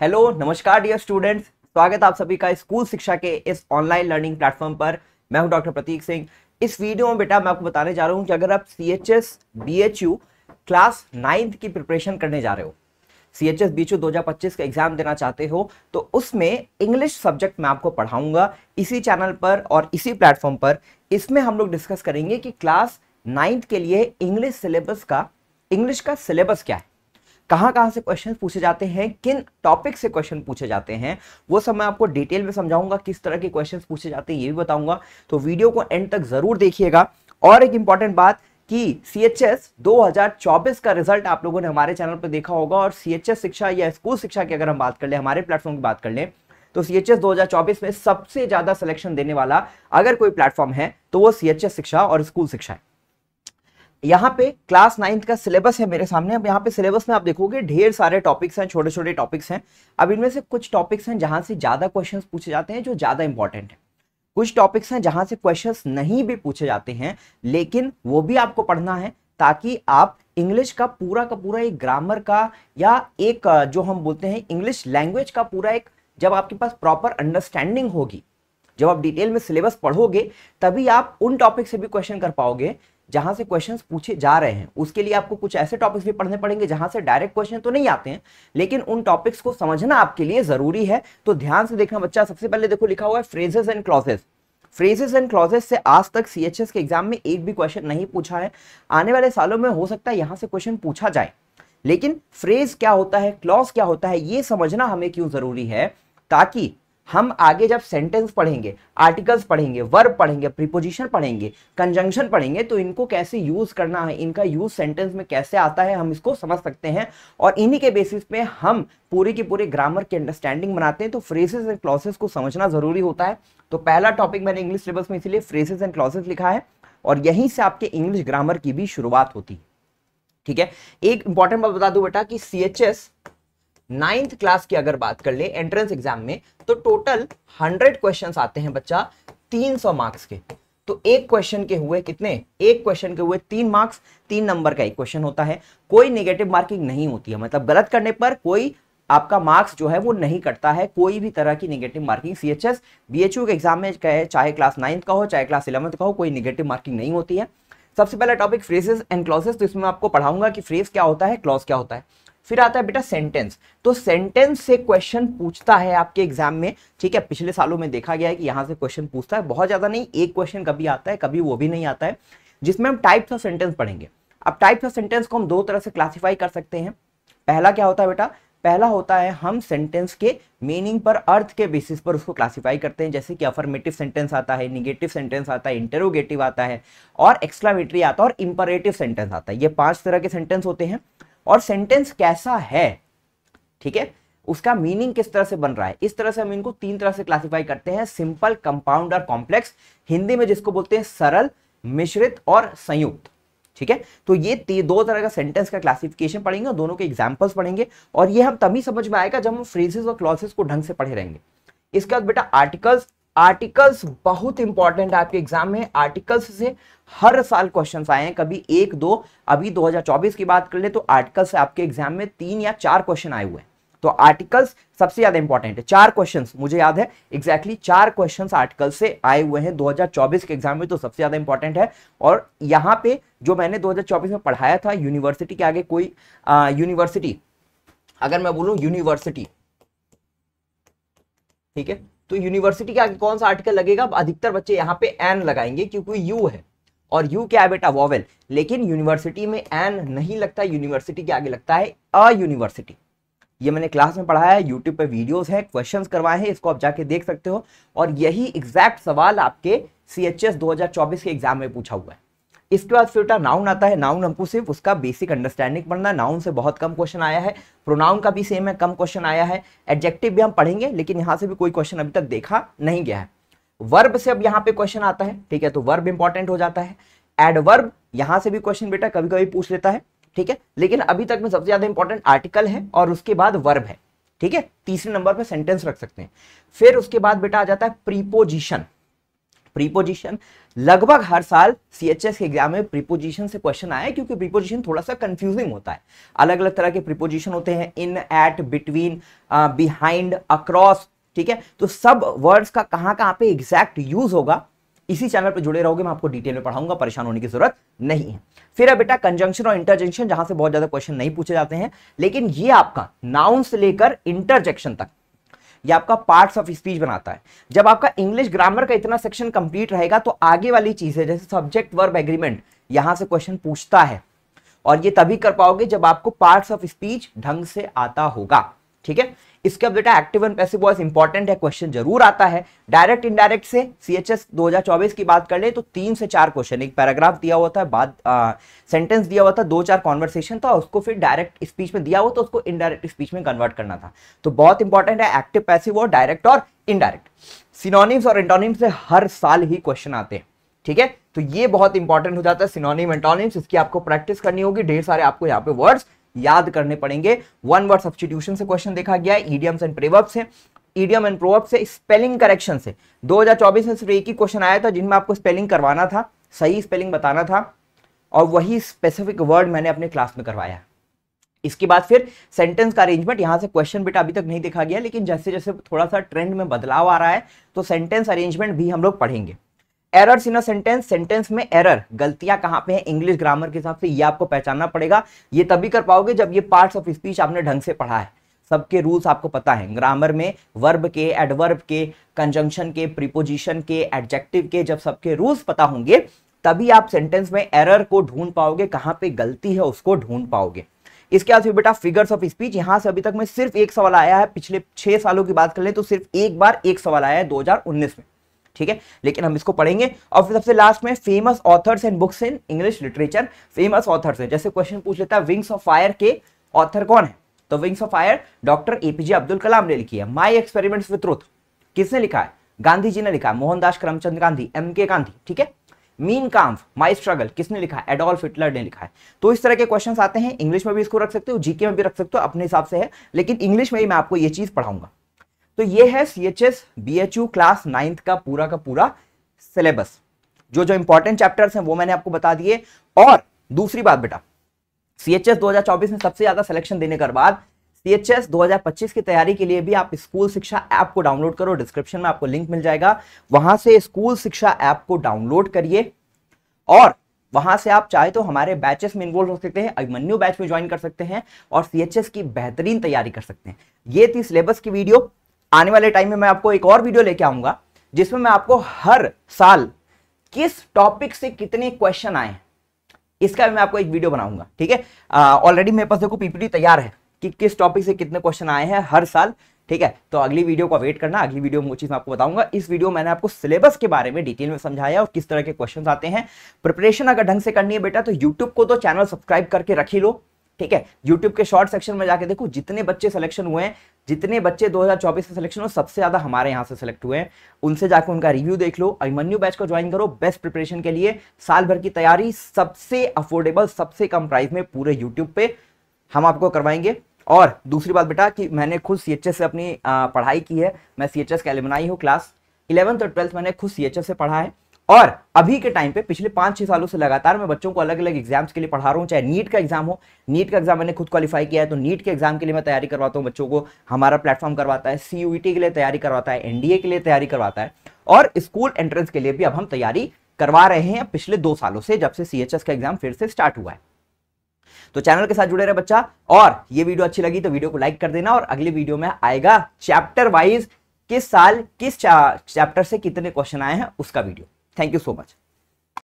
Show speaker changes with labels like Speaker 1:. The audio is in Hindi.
Speaker 1: हेलो नमस्कार डियर स्टूडेंट्स, स्वागत आप सभी का स्कूल शिक्षा के इस ऑनलाइन लर्निंग प्लेटफॉर्म पर। मैं हूं डॉक्टर प्रतीक सिंह। इस वीडियो में बेटा मैं आपको बताने जा रहा हूं कि अगर आप CHS BHU क्लास 9th की प्रिपरेशन करने जा रहे हो, CHS BHU 2025 का एग्जाम देना चाहते हो, तो उसमें इंग्लिश सब्जेक्ट मैं आपको पढ़ाऊंगा इसी चैनल पर और इसी प्लेटफॉर्म पर। इसमें हम लोग डिस्कस करेंगे कि क्लास 9th के लिए इंग्लिश का सिलेबस क्या है, कहां से क्वेश्चन पूछे जाते हैं, किन टॉपिक से क्वेश्चन पूछे जाते हैं, वो सब मैं आपको डिटेल में समझाऊंगा। किस तरह के क्वेश्चन पूछे जाते हैं ये भी बताऊंगा, तो वीडियो को एंड तक जरूर देखिएगा। और एक इंपॉर्टेंट बात कि CHS 2024 का रिजल्ट आप लोगों ने हमारे चैनल पर देखा होगा, और CHS शिक्षा या स्कूल शिक्षा की अगर हम बात कर ले, हमारे प्लेटफॉर्म की बात कर ले, तो CHS 2024 में सबसे ज्यादा सिलेक्शन देने वाला अगर कोई प्लेटफॉर्म है तो वो CHS शिक्षा और स्कूल शिक्षा है। यहाँ पे क्लास 9th का सिलेबस है मेरे सामने। अब यहाँ पे सिलेबस में आप देखोगे ढेर सारे टॉपिक्स हैं, छोटे छोटे टॉपिक्स हैं। अब इनमें से कुछ टॉपिक्स हैं जहां से ज्यादा क्वेश्चंस पूछे जाते हैं, जो ज्यादा इंपॉर्टेंट है। कुछ टॉपिक्स हैं जहां से क्वेश्चंस नहीं भी पूछे जाते हैं, लेकिन वो भी आपको पढ़ना है ताकि आप इंग्लिश का पूरा एक ग्रामर का या एक जो हम बोलते हैं इंग्लिश लैंग्वेज का पूरा एक, जब आपके पास प्रॉपर अंडरस्टैंडिंग होगी, जब आप डिटेल में सिलेबस पढ़ोगे, तभी आप उन टॉपिक से भी क्वेश्चन कर पाओगे जहां से क्वेश्चंस पूछे जा रहे हैं। उसके लिए आपको कुछ ऐसे टॉपिक्स भी पढ़ने पड़ेंगे जहां से डायरेक्ट क्वेश्चन तो नहीं आते हैं, लेकिन उन टॉपिक्स को समझना आपके लिए जरूरी है। तो ध्यान से देखना बच्चा। सबसे पहले देखो लिखा हुआ है phrases and clauses. Phrases and clauses से आज तक CHS के एग्जाम में एक भी क्वेश्चन नहीं पूछा है। आने वाले सालों में हो सकता है यहां से क्वेश्चन पूछा जाए, लेकिन फ्रेज क्या होता है, क्लॉज क्या होता है, ये समझना हमें क्यों जरूरी है, ताकि हम आगे जब सेंटेंस पढ़ेंगे, आर्टिकल्स पढ़ेंगे, वर्ब पढ़ेंगे, प्रीपोजिशन पढ़ेंगे, कंजंक्शन पढ़ेंगे, तो इनको कैसे यूज करना है, इनका यूज सेंटेंस में कैसे आता है, हम इसको समझ सकते हैं। और इन्हीं के बेसिस पे हम पूरी की पूरी ग्रामर की अंडरस्टैंडिंग बनाते हैं। तो फ्रेजेस एंड क्लॉजेस को समझना जरूरी होता है। तो पहला टॉपिक मैंने इंग्लिश सिलेबस में इसीलिए फ्रेजेस एंड क्लॉजेस लिखा है, और यहीं से आपके इंग्लिश ग्रामर की भी शुरुआत होती है। ठीक है। एक इंपॉर्टेंट बात बता दूं बेटा कि CHS 9th क्लास की अगर बात कर ले एंट्रेंस एग्जाम में, तो टोटल 100 क्वेश्चंस आते हैं बच्चा 300 मार्क्स के। तो एक क्वेश्चन के हुए कितने, एक क्वेश्चन के हुए 3 मार्क्स, 3 नंबर का एक क्वेश्चन होता है। कोई नेगेटिव मार्किंग नहीं होती है, मतलब गलत करने पर कोई आपका मार्क्स जो है वो नहीं कटता है, कोई भी तरह की नेगेटिव मार्किंग CHS BHU के एग्जाम में चाहे क्लास 9th का हो चाहे क्लास 11th का हो, कोई नेगेटिव मार्किंग नहीं होती है। सबसे पहला टॉपिक फ्रेजेस एंड क्लॉजेस। तो इसमें आपको पढ़ाऊंगा कि फ्रेज क्या होता है, क्लॉज क्या होता है। फिर आता है बेटा सेंटेंस। तो सेंटेंस से क्वेश्चन पूछता है आपके एग्जाम में। ठीक है। पिछले सालों में देखा गया है कि यहां से क्वेश्चन पूछता है, बहुत ज्यादा नहीं, एक क्वेश्चन कभी आता है, कभी वो भी नहीं आता है, जिसमें हम टाइप्स ऑफ सेंटेंस पढ़ेंगे। अब टाइप्स ऑफ सेंटेंस को हम दो तरह से क्लासिफाई कर सकते हैं। पहला क्या होता है बेटा, पहला होता है हम सेंटेंस के मीनिंग पर, अर्थ के बेसिस पर उसको क्लासिफाई करते हैं। जैसे कि अफर्मेटिव सेंटेंस आता है, निगेटिव सेंटेंस आता है, इंटरोगेटिव आता है, और एक्सक्लेमेटरी आता है, और इंपरेटिव सेंटेंस आता है। ये 5 तरह के सेंटेंस होते हैं। और सेंटेंस कैसा है, ठीक है, उसका मीनिंग किस तरह से बन रहा है, इस तरह से हम इनको 3 तरह से क्लासिफाई करते हैं। सिंपल, कंपाउंड और कॉम्प्लेक्स। हिंदी में जिसको बोलते हैं सरल, मिश्रित और संयुक्त। ठीक है। तो ये 2 तरह का सेंटेंस का क्लासिफिकेशन पढ़ेंगे, दोनों के एग्जांपल्स पढ़ेंगे, और ये हम तभी समझ में आएगा जब हम फ्रेजेस और क्लॉजेस को ढंग से पढ़े रहेंगे। इसके बाद बेटा आर्टिकल्स। आर्टिकल्स बहुत इंपॉर्टेंट है आपके एग्जाम में। आर्टिकल्स से हर साल क्वेश्चंस आए हैं, कभी 1-2, अभी 2024 की बात कर ले तो आर्टिकल्स से आपके एग्जाम में 3 या 4 क्वेश्चन आए हुए हैं। तो आर्टिकल्स सबसे ज्यादा इंपॉर्टेंट है। 4 क्वेश्चंस, मुझे याद है एग्जैक्टली 4 क्वेश्चंस आर्टिकल से आए हुए हैं 2024 के एग्जाम में, तो सबसे ज्यादा इंपॉर्टेंट है। और यहां पे जो मैंने 2024 में पढ़ाया था, यूनिवर्सिटी के आगे कोई यूनिवर्सिटी, अगर मैं बोलूं यूनिवर्सिटी, ठीक है, तो यूनिवर्सिटी के आगे कौन सा आर्टिकल लगेगा, अधिकतर बच्चे यहां पे एन लगाएंगे क्योंकि यू है, और यू क्या है बेटा, वॉवेल। लेकिन यूनिवर्सिटी में एन नहीं लगता, यूनिवर्सिटी के आगे लगता है अ यूनिवर्सिटी। ये मैंने क्लास में पढ़ाया है, यूट्यूब पे वीडियोस है, क्वेश्चंस करवाए हैं, इसको आप जाके देख सकते हो। और यही एग्जैक्ट सवाल आपके CHS 2024 के एग्जाम में पूछा हुआ है। इसके बाद फिर नाउन आता है। नाउन हमको सिर्फ उसका बेसिक अंडरस्टैंडिंग पढ़ना। नाउन से बहुत कम क्वेश्चन आया है, प्रोनाउन का भी सेम है, कम क्वेश्चन आया है। एडजेक्टिव भी हम पढ़ेंगे, लेकिन यहां से भी कोई क्वेश्चन अभी तक देखा नहीं गया है। वर्ब से अब यहाँ पे क्वेश्चन आता है, ठीक है, तो वर्ब इंपॉर्टेंट हो जाता है। एडवर्ब, यहां से भी क्वेश्चन बेटा कभी कभी पूछ लेता है, ठीक है, लेकिन अभी तक में सबसे ज्यादा इंपॉर्टेंट आर्टिकल है, और उसके बाद वर्ब है। ठीक है। तीसरे नंबर पर सेंटेंस रख सकते हैं। फिर उसके बाद बेटा आ जाता है प्रीपोजिशन। प्रीपोजिशन, लगभग हर साल सीएचएस के एग्जाम में प्रीपोजिशन से क्वेश्चन आए, क्योंकि प्रीपोजिशन थोड़ा सा कंफ्यूजिंग होता है। अलग अलग तरह के प्रीपोजिशन होते हैं, इन, एट, बिटवीन, बिहाइंड, अक्रॉस, ठीक है। तो सब वर्ड्स का कहां कहां पे एग्जैक्ट यूज होगा, इसी चैनल पे जुड़े रहोगे, मैं आपको डिटेल में पढ़ाऊंगा, परेशान होने की जरूरत नहीं है। फिर है बेटा कंजंक्शन और इंटरजेक्शन, जहां से बहुत ज्यादा क्वेश्चन नहीं पूछे जाते हैं, लेकिन ये आपका नाउन से लेकर इंटरजेक्शन तक ये आपका पार्ट्स ऑफ स्पीच बनाता है। जब आपका इंग्लिश ग्रामर का इतना सेक्शन कंप्लीट रहेगा तो आगे वाली चीजें जैसे सब्जेक्ट वर्ब एग्रीमेंट यहां से क्वेश्चन पूछता है, और ये तभी कर पाओगे जब आपको पार्ट्स ऑफ स्पीच ढंग से आता होगा, ठीक है। इसके अब बेटा active and passive voice important है, क्वेश्चन जरूर आता है। डायरेक्ट इनडायरेक्ट से सीएचएस 2024 की बात कर ले तो 3 से 4 क्वेश्चन, एक पैराग्राफ दिया हुआ था, बाद सेंटेंस दिया हुआ था, 2-4 कॉन्वर्सेशन था, उसको फिर डायरेक्ट स्पीच में दिया हुआ तो उसको इनडायरेक्ट स्पीच में कन्वर्ट करना था। तो बहुत इंपॉर्टेंट है एक्टिव पैसिव और डायरेक्ट और इनडायरेक्ट। सिनोनिम्स और एंटोनिम्स से हर साल ही क्वेश्चन आते हैं, ठीक है। तो ये बहुत इंपॉर्टेंट हो जाता है सिनोनिम एंटोनिम्स, इसकी आपको प्रैक्टिस करनी होगी, ढेर सारे आपको यहाँ पे वर्ड्स याद करने पड़ेंगे। वन वर्ड सब्स्टिट्यूशन से क्वेश्चन देखा गया है, इडियम्स एंड प्रोवर्ब्स से, इडियम एंड प्रोवर्ब से, स्पेलिंग करेक्शन से 2024 में सिर्फ एक ही क्वेश्चन आया था जिनमें आपको स्पेलिंग करवाना था, सही स्पेलिंग बताना था, और वही स्पेसिफिक वर्ड मैंने अपने क्लास में करवाया। इसके बाद फिर सेंटेंस का अरेंजमेंट, यहां से क्वेश्चन बेटा अभी तक नहीं देखा गया, लेकिन जैसे जैसे थोड़ा सा ट्रेंड में बदलाव आ रहा है तो सेंटेंस अरेंजमेंट भी हम लोग पढ़ेंगे। Errors in a sentence, sentence में एरर, गलतियां कहां पे हैं इंग्लिश ग्रामर के हिसाब से, ये आपको पहचानना पड़ेगा। ये तभी कर पाओगे जब ये पार्ट्स ऑफ स्पीच आपने ढंग से पढ़ा है, सबके रूल्स आपको पता है। ग्रामर में वर्ब के, एडवर्ब के, कंजंक्शन के, प्रीपोजिशन के, एडजेक्टिव के, जब सबके रूल्स पता होंगे तभी आप सेंटेंस में एरर को ढूंढ पाओगे, कहां पे गलती है उसको ढूंढ पाओगे। इसके बाद फिर बेटा फिगर्स ऑफ स्पीच, यहां से अभी तक में सिर्फ एक सवाल आया है, पिछले 6 सालों की बात कर ले तो सिर्फ एक बार एक सवाल आया है 2019 में, ठीक है, लेकिन हम इसको पढ़ेंगे। और फिर सबसे लास्ट में famous authors and books in English literature. Famous authors है, जैसे क्वेश्चन पूछ लेता है विंग्स ऑफ फायर के ऑथर कौन है, तो wings of fire doctor A P J Abdul Kalam ने लिखी है। माई एक्सपेरिमेंट्स विद ट्रुथ किसने लिखा है, गांधी जी ने लिखा है, मोहनदास करमचंद गांधी, एमके गांधी, ठीक है। मीन काम्फ, माई स्ट्रगल किसने लिखा है, एडोल्फ हिटलर ने लिखा है। तो इस तरह के क्वेश्चंस आते हैं, इंग्लिश में भी इसको रख सकते हो, जीके में भी रख सकते हो, अपने हिसाब से है, लेकिन इंग्लिश में ही मैं आपको ये चीज पढ़ाऊंगा। तो ये है सीएचएस बीएचयू क्लास 9th का पूरा सिलेबस। जो जो इंपॉर्टेंट चैप्टर्स हैं वो मैंने आपको बता दिए। और दूसरी बात बेटा, सीएचएस 2024 में सबसे ज्यादा सिलेक्शन देने के बाद सीएचएस 2025 की तैयारी के लिए भी आप स्कूल शिक्षा ऐप को डाउनलोड करो, डिस्क्रिप्शन में आपको लिंक मिल जाएगा, वहां से स्कूल शिक्षा ऐप को डाउनलोड करिए और वहां से आप चाहे तो हमारे बैचेस में इन्वॉल्व हो सकते हैं, अभिमन्यु बैच में ज्वाइन कर सकते हैं और सीएचएस की बेहतरीन तैयारी कर सकते हैं। ये थी सिलेबस की वीडियो। आने वाले टाइम में मैं आपको एक और वीडियो लेके आऊंगा जिसमें मैं आपको हर साल किस टॉपिक से कितने क्वेश्चन आए हैं इसका भी मैं आपको एक वीडियो बनाऊंगा, ठीक है। ऑलरेडी मेरे पास देखो पीपीटी तैयार है कि किस टॉपिक से कितने क्वेश्चन आए हैं हर साल, ठीक है। तो अगली वीडियो का वेट करना, अगली वीडियो में वो चीज मैं आपको बताऊंगा। इस वीडियो में मैंने आपको सिलेबस के बारे में डिटेल में समझाया और किस तरह के क्वेश्चन आते हैं। प्रिपरेशन अगर ढंग से करनी है बेटा तो यूट्यूब को तो चैनल सब्सक्राइब करके रख ही लो, ठीक है। यूट्यूब के शॉर्ट सेक्शन में जाके देखो जितने बच्चे सिलेक्शन हुए हैं, जितने बच्चे 2024 में सिलेक्शन हुए सबसे ज्यादा हमारे यहाँ से सिलेक्ट हुए हैं, उनसे जाकर उनका रिव्यू देख लो। अभिमन्यु बैच को ज्वाइन करो, बेस्ट प्रिपरेशन के लिए साल भर की तैयारी सबसे अफोर्डेबल, सबसे कम प्राइस में पूरे यूट्यूब पे हम आपको करवाएंगे। और दूसरी बात बेटा कि मैंने खुद सीएचएस से अपनी पढ़ाई की है, मैं सीएचएस का एलुमनाई हूँ, क्लास 11th और 12th मैंने खुद सीएचएस से पढ़ा है और अभी के टाइम पे पिछले 5-6 सालों से लगातार मैं बच्चों को अलग अलग एग्जाम्स के लिए पढ़ा रहा हूँ। चाहे नीट का एग्जाम हो, नीट का एग्जाम मैंने खुद क्वालिफाई किया है तो नीट के एग्जाम के लिए मैं तैयारी करवाता हूँ बच्चों को, हमारा प्लेटफॉर्म करवाता है। सीयूईटी के लिए तैयारी करवाता है, एनडीए के लिए तैयारी करवाता है और स्कूल एंट्रेंस के लिए भी अब हम तैयारी करवा रहे हैं पिछले 2 सालों से, जब से सीएचएस का एग्जाम फिर से स्टार्ट हुआ है। तो चैनल के साथ जुड़े रहे बच्चा, और ये वीडियो अच्छी लगी तो वीडियो को लाइक कर देना। और अगली वीडियो में आएगा चैप्टर वाइज किस साल किस चैप्टर से कितने क्वेश्चन आए हैं उसका video. Thank you so much.